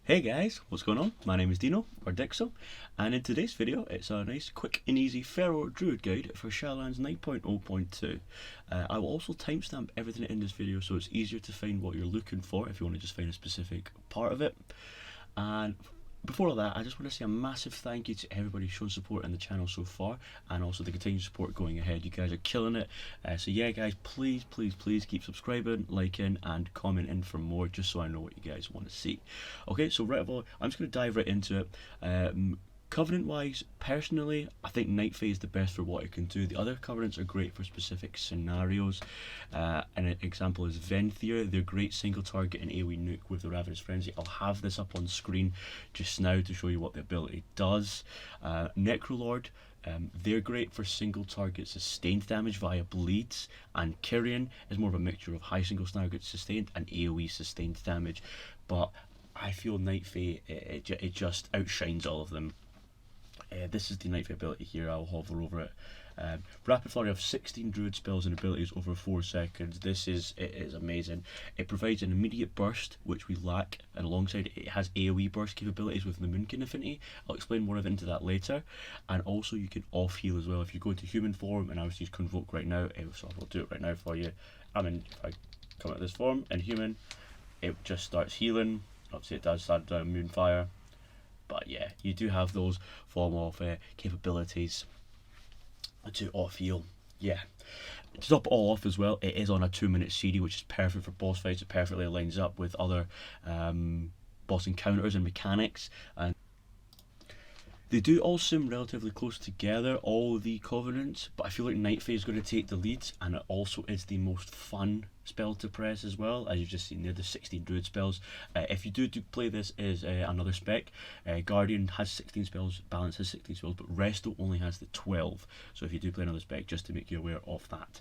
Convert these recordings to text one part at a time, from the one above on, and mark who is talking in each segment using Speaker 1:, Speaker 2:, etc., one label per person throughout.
Speaker 1: Hey guys, what's going on? My name is Dino, or Dixo, and in today's video it's a nice, quick and easy Feral Druid guide for Shadowlands 9.0.2. I will also timestamp everything in this video so it's easier to find what you're looking for if you want to just find a specific part of it. And before all that, I just want to say a massive thank you to everybody showing support in the channel so far, and also the continued support going ahead. You guys are killing it. So yeah guys, please keep subscribing, liking and commenting for more, just so I know what you guys want to see. Okay, so right of all, I'm just going to dive right into it. Covenant wise, personally, I think Night Fae is the best for what it can do. The other covenants are great for specific scenarios. An example is Venthyr. They're great single target and AoE nuke with the Ravenous Frenzy. I'll have this up on screen just now to show you what the ability does. Necrolord, they're great for single target sustained damage via bleeds, and Kyrian is more of a mixture of high single target sustained and AoE sustained damage. But I feel Night Fae, it just outshines all of them. This is the Night Fae ability here. I'll hover over it. Rapid flurry of 16 druid spells and abilities over 4 seconds. It is amazing. It provides an immediate burst, which we lack, and alongside it has AoE burst capabilities with the Moonkin affinity. I'll explain more of it into that later. And also you can off heal as well. If you go into human form, and I was use Convoke right now, so I'll do it right now for you. If I come out of this form in human, it just starts healing. Obviously it does start down Moonfire. But yeah, you do have those form of capabilities to off heal. Yeah. To top it all off as well, it is on a 2-minute CD, which is perfect for boss fights. It perfectly lines up with other boss encounters and mechanics. And they do all seem relatively close together, all the covenants, but I feel like Night Fae is going to take the lead, and it also is the most fun spell to press as well. As you've just seen there, the 16 druid spells. If you do play this as another spec, Guardian has 16 spells, Balance has 16 spells, but Resto only has the 12. So if you do play another spec, just to make you aware of that.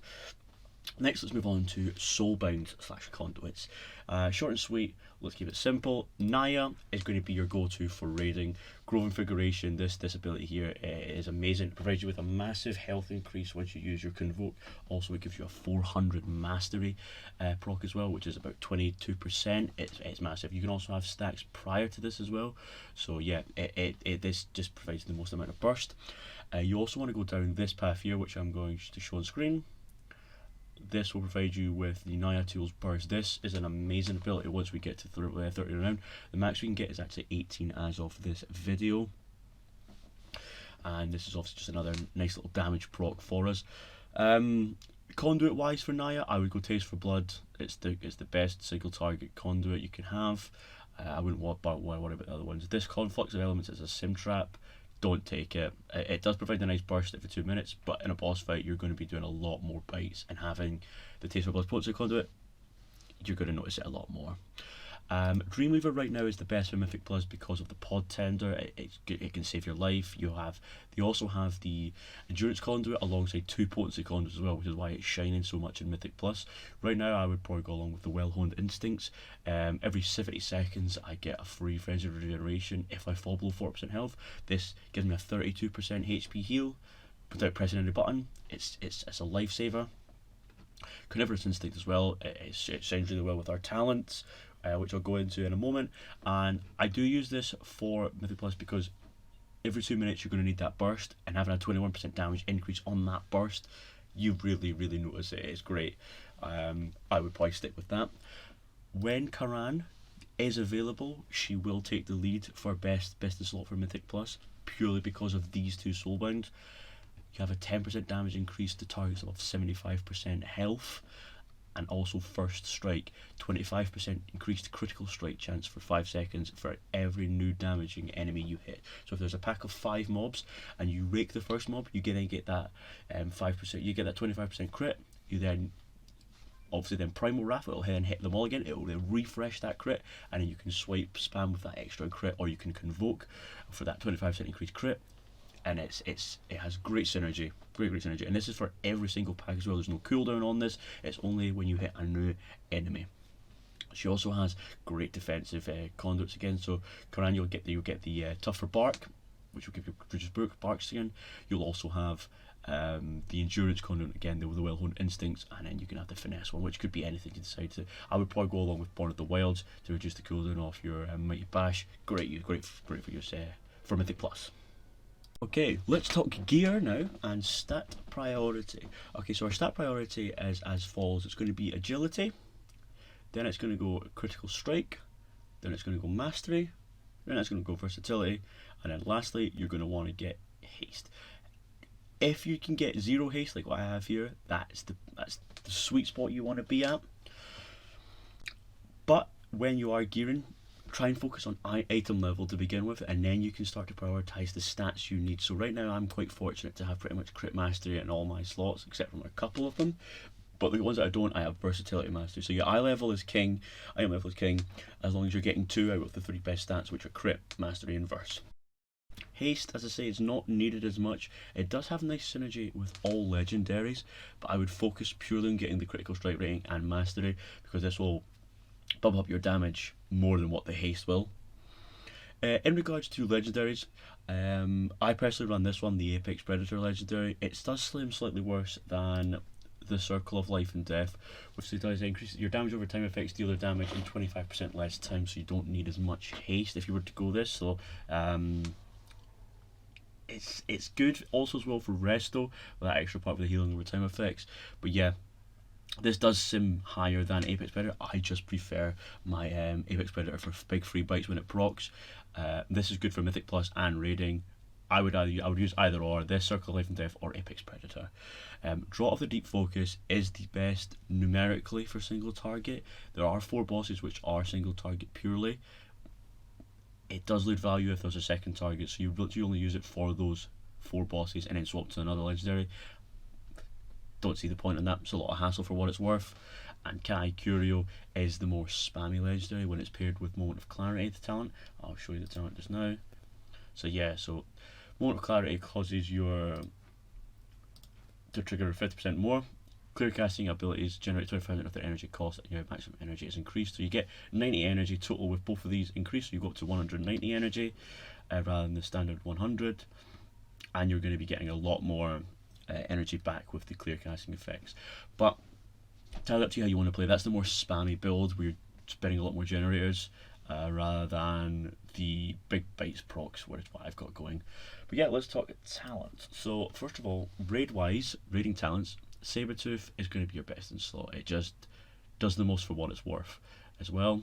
Speaker 1: Next, let's move on to Soulbinds / Conduits. Short and sweet, let's keep it simple. Naya is going to be your go-to for raiding. Grove Configuration, this ability here is amazing. It provides you with a massive health increase once you use your Convoke. Also, it gives you a 400 mastery proc as well, which is about 22%. It's massive. You can also have stacks prior to this as well. So yeah, this just provides the most amount of burst. You also want to go down this path here, which I'm going to show on screen. This will provide you with the Naya Tools Burst. This is an amazing ability once we get to 30 round. The max we can get is actually 18 as of this video. And this is obviously just another nice little damage proc for us. Conduit wise for Naya, I would go Taste for Blood. It's the best single target conduit you can have. I wouldn't worry about the other ones. This Conflux of Elements is a sim trap. Don't take it. It does provide a nice burst every 2 minutes, but in a boss fight you're going to be doing a lot more bites, and having the Taste for Blood potency conduit, you're going to notice it a lot more. Dreamweaver right now is the best for Mythic Plus because of the pod tender. It can save your life. They also have the endurance conduit alongside 2 potency conduits as well, which is why it's shining so much in Mythic Plus. Right now I would probably go along with the well-honed instincts. Every 70 seconds I get a free frenzy regeneration if I fall below 4% health. This gives me a 32% HP heal without pressing any button. It's a lifesaver. Carnivorous Instinct as well. It shines really well with our talents, which I'll go into in a moment. And I do use this for Mythic Plus because every 2 minutes you're going to need that burst, and having a 21% damage increase on that burst, you really notice it. It's great. I would probably stick with that. When Karan is available, she will take the lead for best in slot for Mythic Plus, purely because of these 2 Soulbinds. You have a 10% damage increase to targets above 75% health, and also First Strike, 25% increased critical strike chance for 5 seconds for every new damaging enemy you hit. So if there's a pack of 5 mobs and you rake the first mob, you get that 5%. You get that 25% crit. You then obviously Primal Wrath, it'll then hit them all again. It will then refresh that crit, and then you can swipe spam with that extra crit, or you can Convoke for that 25% increased crit. And it has great synergy, great synergy, and this is for every single pack as well. There's no cooldown on this. It's only when you hit a new enemy. She also has great defensive conduits again. So Karan, you'll get the tougher bark, which will give you reduced bark skin. You'll also have the endurance conduit, again, the well-honed instincts, and then you can have the finesse one, which could be anything you decide to. I would probably go along with Born of the Wilds to reduce the cooldown off your Mighty Bash. Great for your for Mythic Plus. Okay, let's talk gear now and stat priority. Okay, so our stat priority is as follows. It's going to be agility, then it's going to go critical strike, then it's going to go mastery, then it's going to go versatility, and then lastly you're going to want to get haste. If you can get 0 haste like what I have here, that's the sweet spot you want to be at. But when you are gearing, try and focus on item level to begin with, and then you can start to prioritize the stats you need. So right now I'm quite fortunate to have pretty much crit mastery in all my slots except for a couple of them, but the ones that I don't, I have versatility mastery. So your item level is king, as long as you're getting 2 out of the 3 best stats, which are crit, mastery and verse. Haste, as I say, is not needed as much. It does have nice synergy with all legendaries, but I would focus purely on getting the critical strike rating and mastery, because this will bump up your damage more than what the haste will. In regards to legendaries, I personally run this one, the Apex Predator legendary. It does slightly worse than the Circle of Life and Death, which does increase your damage over time, affects dealer damage in 25% less time, so you don't need as much haste if you were to go this. So it's good also as well for resto, with that extra part with the healing over time effects. But yeah, this does seem higher than Apex Predator. I just prefer my Apex Predator for big free bites when it procs. This is good for Mythic Plus and raiding. I would use either or, this Circle of Life and Death or Apex Predator. Draw of the Deep Focus is the best numerically for single target. There are 4 bosses which are single target purely. It does lose value if there's a second target, so you only use it for those 4 bosses and then swap to another legendary. Don't see the point in that. It's a lot of hassle for what it's worth. And Kai Curio is the more spammy legendary when it's paired with Moment of Clarity, the talent. I'll show you the talent just now. So yeah, so Moment of Clarity causes your to trigger 50% more. Clear casting abilities generate 25% of their energy cost, and your maximum energy is increased. So you get 90 energy total with both of these increased, so you go up to 190 energy rather than the standard 100, and you're going to be getting a lot more energy back with the clear casting effects. But tell up to you how you want to play. That's the more spammy build where you're spending a lot more generators rather than the big bites procs, which is what I've got going. But yeah, let's talk talent. So first of all, raiding talents, Sabretooth is going to be your best in slot. It just does the most for what it's worth as well.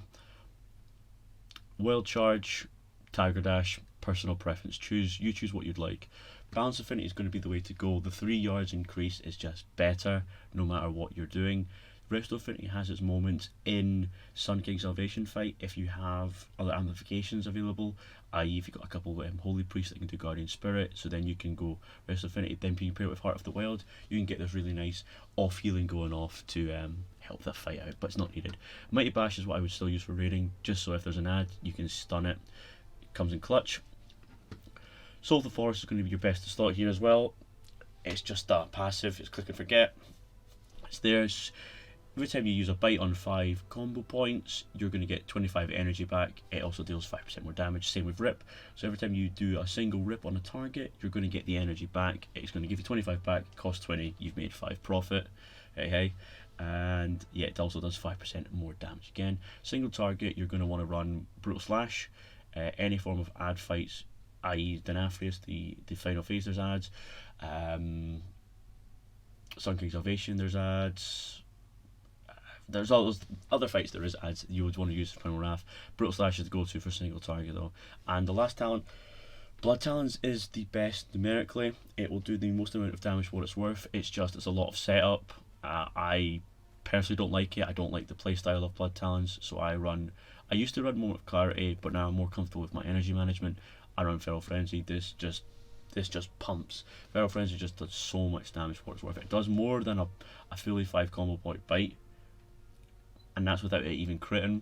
Speaker 1: Wild Charge, Tiger Dash, personal preference. You choose what you'd like. Balance Affinity is going to be the way to go. The 3 yards increase is just better no matter what you're doing. Resto Affinity has its moments in Sun King Salvation fight if you have other amplifications available, i.e. if you've got a couple of Holy Priests that can do Guardian Spirit, so then you can go Resto Affinity, then you pair it with Heart of the Wild, you can get this really nice off healing going off to help the fight out, but it's not needed. Mighty Bash is what I would still use for raiding, just so if there's an ad you can stun it. It comes in clutch. Soul of the Forest is going to be your best to slot here as well. It's just that passive, it's click and forget. It's theirs. Every time you use a bite on 5 combo points, you're going to get 25 energy back. It also deals 5% more damage, same with Rip. So every time you do a single Rip on a target, you're going to get the energy back. It's going to give you 25 back, cost 20, you've made 5 profit. Hey. And yeah, it also does 5% more damage again. Single target, you're going to want to run Brutal Slash, any form of ad fights, i.e. Denafrius, the final phase there's ads, Sun King Salvation there's ads, there's all those other fights there is ads you would want to use for Primal Wrath. Brutal Slash is the go-to for single target though. And the last talent, Blood Talons, is the best numerically. It will do the most amount of damage for what it's worth. It's a lot of setup. I personally don't like it. I don't like the playstyle of Blood Talons, so I used to run Moment of Clarity, but now I'm more comfortable with my energy management. I run Feral Frenzy. This just pumps. Feral Frenzy just does so much damage for what it's worth. It does more than a fully 5 combo point bite, and that's without it even critting.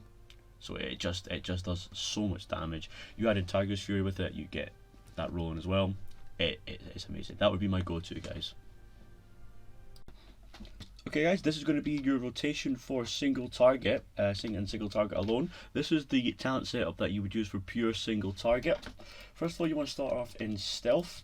Speaker 1: So it just does so much damage. You add in Tiger's Fury with it, you get that rolling as well. It's amazing. That would be my go-to, guys. Okay guys, this is going to be your rotation for single target, single target alone. This is the talent setup that you would use for pure single target. First of all, you want to start off in Stealth.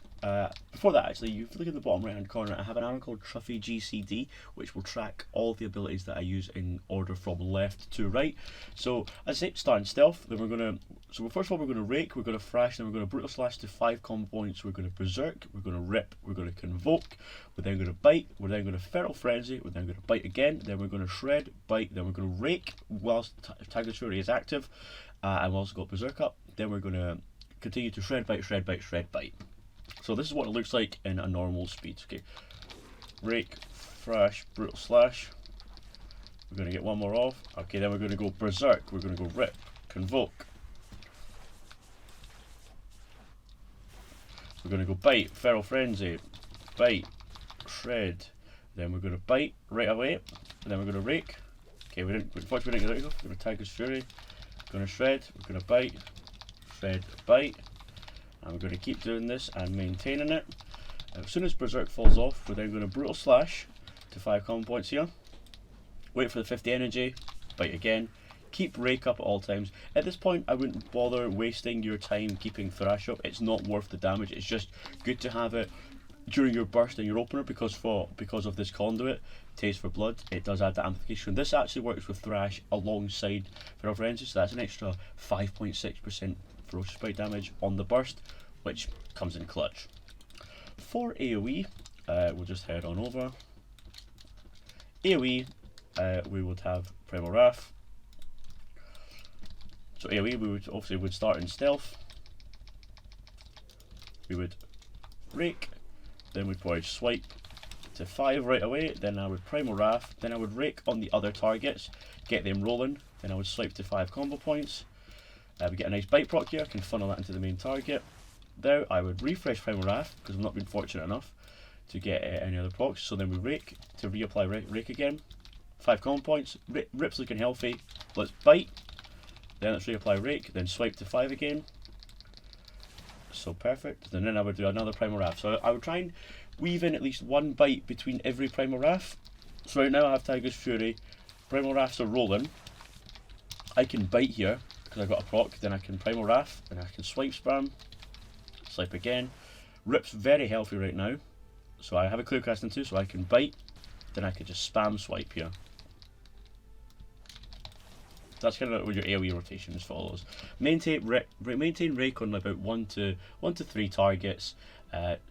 Speaker 1: Before that, actually, if you look at the bottom right hand corner, I have an arrow called Truffy GCD, which will track all the abilities that I use in order from left to right. So, as I say, starting stealth, then we're going to. So, first of all, we're going to rake, we're going to thrash, then we're going to brutal slash to 5 combo points, we're going to berserk, we're going to rip, we're going to convoke, we're then going to bite, we're then going to feral frenzy, we're then going to bite again, then we're going to shred, bite, then we're going to rake whilst Tiger's Fury is active, and we've also got berserk up, then we're going to continue to shred, bite, shred, bite, shred, bite. So this is what it looks like in a normal speed. Okay, rake, thrash, brutal slash. We're going to get one more off. Okay, then we're going to go berserk. We're going to go rip, convoke. We're going to go bite, feral frenzy, bite, shred. Then we're going to bite right away, and then we're going to rake. Okay, unfortunately we didn't get out. We're going to Tiger's Fury. We're going to shred. We're going to bite, shred, bite. And we're going to keep doing this and maintaining it. As soon as berserk falls off, we're then going to brutal slash to 5 combo points here. Wait for the 50 energy, bite again. Keep rake up at all times. At this point, I wouldn't bother wasting your time keeping thrash up. It's not worth the damage. It's just good to have it during your burst and your opener because of this conduit, Taste for Blood. It does add the amplification. This actually works with thrash alongside feral frenzy, so that's an extra 5.6% ferocious bite damage on the burst, which comes in clutch. For AoE, we'll just head on over. AoE, we would have Primal Wrath. So AoE, we would obviously start in stealth. We would rake, then we'd probably swipe to 5 right away. Then I would Primal Wrath. Then I would rake on the other targets, get them rolling. Then I would swipe to 5 combo points. We get a nice bite proc here, I can funnel that into the main target. There I would refresh Primal Wrath, because I've not been fortunate enough to get any other procs. So then we rake, to reapply rake again. 5 combo points, rip's looking healthy, let's bite. Then let's reapply rake, then swipe to 5 again. So perfect, and then I would do another Primal Wrath. So I would try and weave in at least one bite between every Primal Wrath. So right now I have Tiger's Fury, Primal Wraths are rolling. I can bite here, I've got a proc, then I can Primal Wrath, then I can swipe spam, swipe again. Rip's very healthy right now, so I have a clear casting too, so I can bite, then I can just spam swipe here. That's kind of what your AoE rotation is follows. Maintain rake on about 1 to 3 targets,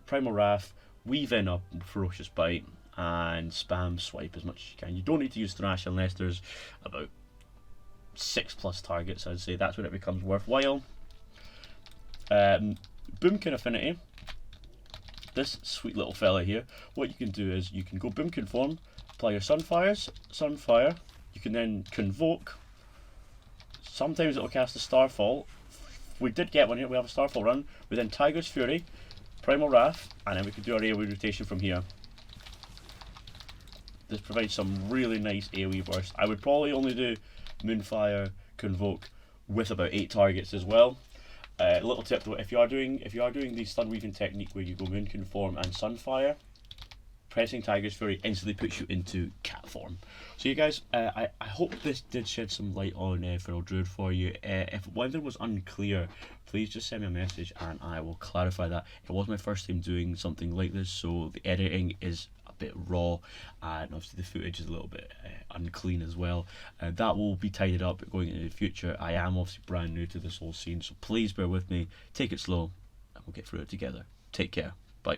Speaker 1: Primal Wrath, weave in a ferocious bite, and spam swipe as much as you can. You don't need to use thrash unless there's about 6+ targets. I'd say that's when it becomes worthwhile. Moonkin affinity. This sweet little fella here. What you can do is you can go Moonkin form, apply your Sunfire. You can then convoke. Sometimes it will cast a Starfall. We did get one here. We have a Starfall run. We then Tiger's Fury, Primal Wrath, and then we can do our AoE rotation from here. This provides some really nice AoE burst. I would probably only do Moonfire, Convoke with about 8 targets as well. Little tip though, if you are doing the stun weaving technique where you go Moonkin form and Sunfire, pressing Tiger's Fury instantly puts you into cat form. So you guys, I hope this did shed some light on Feral Druid for you. If whether it was unclear, please just send me a message and I will clarify that. It was my first time doing something like this, so the editing is a bit raw and obviously the footage is a little bit unclean as well. That will be tidied up going into the future. I am obviously brand new to this whole scene, so please bear with me, take it slow and we'll get through it together. Take care, bye.